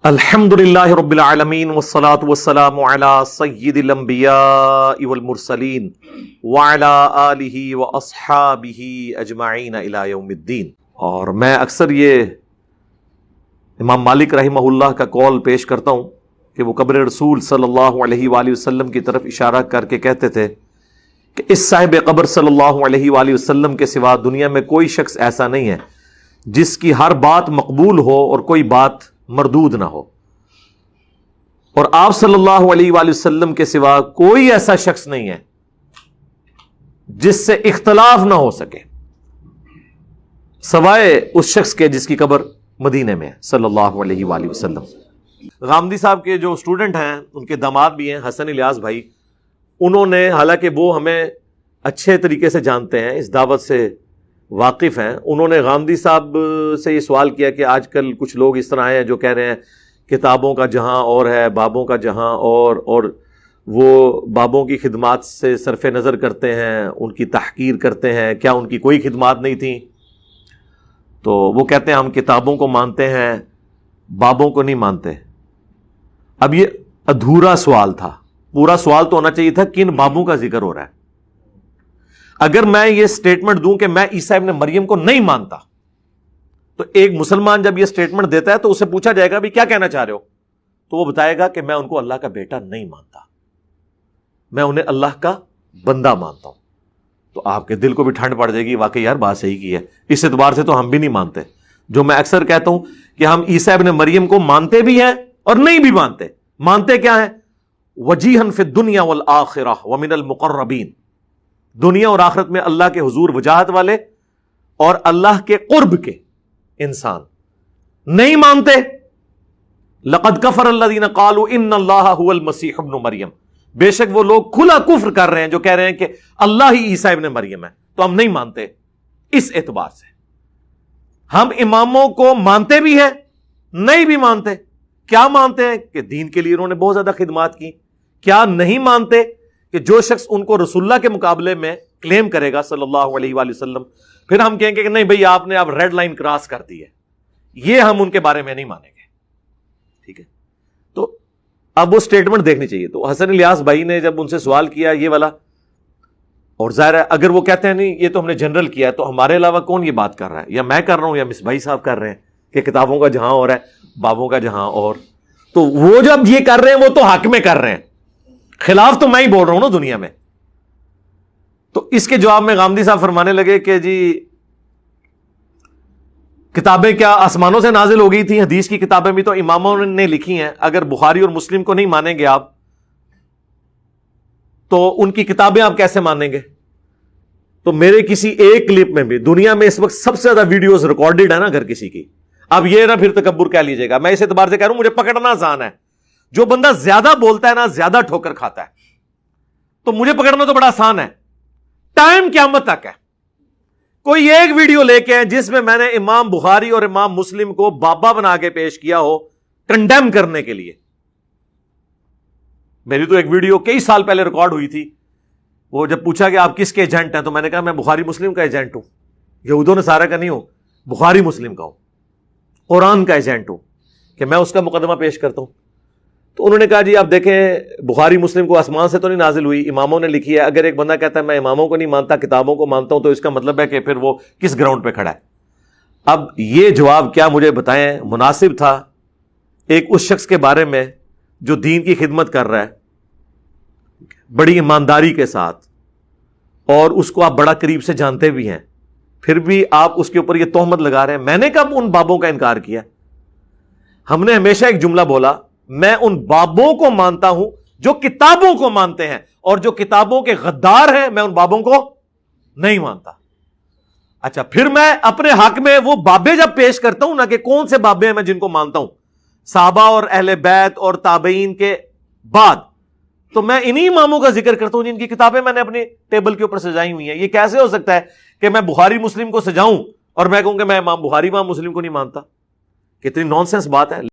الحمدللہ رب العالمین والصلاة والسلام علی سید الانبیاء والمرسلین وعلی آلہ واصحابہ اجمعین الی یوم الدین۔ اور میں اکثر یہ امام مالک رحمہ اللہ کا قول پیش کرتا ہوں کہ وہ قبر رسول صلی اللہ علیہ وآلہ وسلم کی طرف اشارہ کر کے کہتے تھے کہ اس صاحب قبر صلی اللہ علیہ وآلہ وسلم کے سوا دنیا میں کوئی شخص ایسا نہیں ہے جس کی ہر بات مقبول ہو اور کوئی بات مردود نہ ہو، اور آپ صلی اللہ علیہ وآلہ وسلم کے سوا کوئی ایسا شخص نہیں ہے جس سے اختلاف نہ ہو سکے سوائے اس شخص کے جس کی قبر مدینے میں ہے صلی اللہ علیہ وآلہ وسلم۔ غامدی صاحب کے جو اسٹوڈنٹ ہیں ان کے داماد بھی ہیں حسن الیاس بھائی، انہوں نے حالانکہ وہ ہمیں اچھے طریقے سے جانتے ہیں، اس دعوت سے واقف ہیں، انہوں نے غامدی صاحب سے یہ سوال کیا کہ آج کل کچھ لوگ اس طرح ہیں جو کہہ رہے ہیں کتابوں کا جہاں اور ہے، بابوں کا جہاں اور وہ بابوں کی خدمات سے صرف نظر کرتے ہیں، ان کی تحقیر کرتے ہیں، کیا ان کی کوئی خدمات نہیں تھیں؟ تو وہ کہتے ہیں ہم کتابوں کو مانتے ہیں، بابوں کو نہیں مانتے۔ اب یہ ادھورا سوال تھا، پورا سوال تو ہونا چاہیے تھا کن بابوں کا ذکر ہو رہا ہے۔ اگر میں یہ سٹیٹمنٹ دوں کہ میں عیسیٰ ابن مریم کو نہیں مانتا، تو ایک مسلمان جب یہ سٹیٹمنٹ دیتا ہے تو اسے پوچھا جائے گا بھی کیا کہنا چاہ رہے ہو، تو وہ بتائے گا کہ میں ان کو اللہ کا بیٹا نہیں مانتا، میں انہیں اللہ کا بندہ مانتا ہوں۔ تو آپ کے دل کو بھی ٹھنڈ پڑ جائے گی، واقعی یار بات صحیح کی ہے، اس اعتبار سے تو ہم بھی نہیں مانتے۔ جو میں اکثر کہتا ہوں کہ ہم عیسیٰ ابن مریم کو مانتے بھی ہیں اور نہیں بھی مانتے۔ مانتے کیا ہیں؟ وجیہن فی الدنیا والآخرہ ومن المقربین، دنیا اور آخرت میں اللہ کے حضور وجاہت والے اور اللہ کے قرب کے انسان۔ نہیں مانتے لقد کفر الذین قالوا ان اللہ هو المسیح ابن مریم، بے شک وہ لوگ کھلا کفر کر رہے ہیں جو کہہ رہے ہیں کہ اللہ ہی عیسیٰ ابن مریم ہے، تو ہم نہیں مانتے۔ اس اعتبار سے ہم اماموں کو مانتے بھی ہیں، نہیں بھی مانتے۔ کیا مانتے ہیں؟ کہ دین کے لیے انہوں نے بہت زیادہ خدمات کی۔ کیا نہیں مانتے؟ کہ جو شخص ان کو رسول اللہ کے مقابلے میں کلیم کرے گا صلی اللہ علیہ وآلہ وسلم، پھر ہم کہیں گے کہ نہیں بھئی آپ نے اب ریڈ لائن کراس کر دی ہے، یہ ہم ان کے بارے میں نہیں مانیں گے۔ ٹھیک ہے، تو اب وہ سٹیٹمنٹ دیکھنی چاہیے۔ تو حسن الیاس بھائی نے جب ان سے سوال کیا یہ والا، اور ظاہر ہے اگر وہ کہتے ہیں نہیں یہ تو ہم نے جنرل کیا ہے، تو ہمارے علاوہ کون یہ بات کر رہا ہے؟ یا میں کر رہا ہوں یا مصباحی صاحب کر رہے ہیں کہ کتابوں کا جہاں اور ہے، بابوں کا جہاں اور۔ تو وہ جب یہ کر رہے ہیں وہ تو حق میں کر رہے ہیں، خلاف تو میں ہی بول رہا ہوں نا دنیا میں۔ تو اس کے جواب میں غامدی صاحب فرمانے لگے کہ جی کتابیں کیا آسمانوں سے نازل ہو گئی تھیں؟ حدیث کی کتابیں بھی تو اماموں نے لکھی ہیں، اگر بخاری اور مسلم کو نہیں مانیں گے آپ تو ان کی کتابیں آپ کیسے مانیں گے؟ تو میرے کسی ایک کلپ میں بھی، دنیا میں اس وقت سب سے زیادہ ویڈیوز ریکارڈڈ ہے نا اگر کسی کی، اب یہ نہ پھر تکبر کہہ لیجیے گا، میں اس اعتبار سے کہہ رہا ہوں مجھے پکڑنا آسان ہے۔ جو بندہ زیادہ بولتا ہے نا زیادہ ٹھوکر کھاتا ہے، تو مجھے پکڑنا تو بڑا آسان ہے۔ ٹائم قیامت تک ہے، کوئی ایک ویڈیو لے کے جس میں میں نے امام بخاری اور امام مسلم کو بابا بنا کے پیش کیا ہو کنڈیم کرنے کے لیے۔ میری تو ایک ویڈیو کئی سال پہلے ریکارڈ ہوئی تھی، وہ جب پوچھا کہ آپ کس کے ایجنٹ ہیں تو میں نے کہا میں بخاری مسلم کا ایجنٹ ہوں، یہود و نصارہ کا نہیں ہوں، بخاری مسلم کا ہوں، قرآن کا ایجنٹ ہوں، کہ میں اس کا مقدمہ پیش کرتا ہوں۔ تو انہوں نے کہا جی آپ دیکھیں بخاری مسلم کو آسمان سے تو نہیں نازل ہوئی، اماموں نے لکھی ہے۔ اگر ایک بندہ کہتا ہے میں اماموں کو نہیں مانتا کتابوں کو مانتا ہوں، تو اس کا مطلب ہے کہ پھر وہ کس گراؤنڈ پہ کھڑا ہے؟ اب یہ جواب کیا مجھے بتائیں مناسب تھا ایک اس شخص کے بارے میں جو دین کی خدمت کر رہا ہے بڑی ایمانداری کے ساتھ، اور اس کو آپ بڑا قریب سے جانتے بھی ہیں، پھر بھی آپ اس کے اوپر یہ تہمت لگا رہے ہیں؟ میں نے کب ان بابوں کا انکار کیا؟ ہم نے ہمیشہ ایک جملہ بولا، میں ان بابوں کو مانتا ہوں جو کتابوں کو مانتے ہیں، اور جو کتابوں کے غدار ہیں میں ان بابوں کو نہیں مانتا۔ اچھا، پھر میں اپنے حق میں وہ بابے جب پیش کرتا ہوں نا کہ کون سے بابے ہیں میں جن کو مانتا ہوں صحابہ اور اہل بیت اور تابعین کے بعد، تو میں انہی اماموں کا ذکر کرتا ہوں جن کی کتابیں میں نے اپنے ٹیبل کے اوپر سجائی ہوئی ہیں۔ یہ کیسے ہو سکتا ہے کہ میں بخاری مسلم کو سجاؤں اور میں کہوں کہ میں امام بخاری امام مسلم کو نہیں مانتا؟ کتنی نان سینس بات ہے۔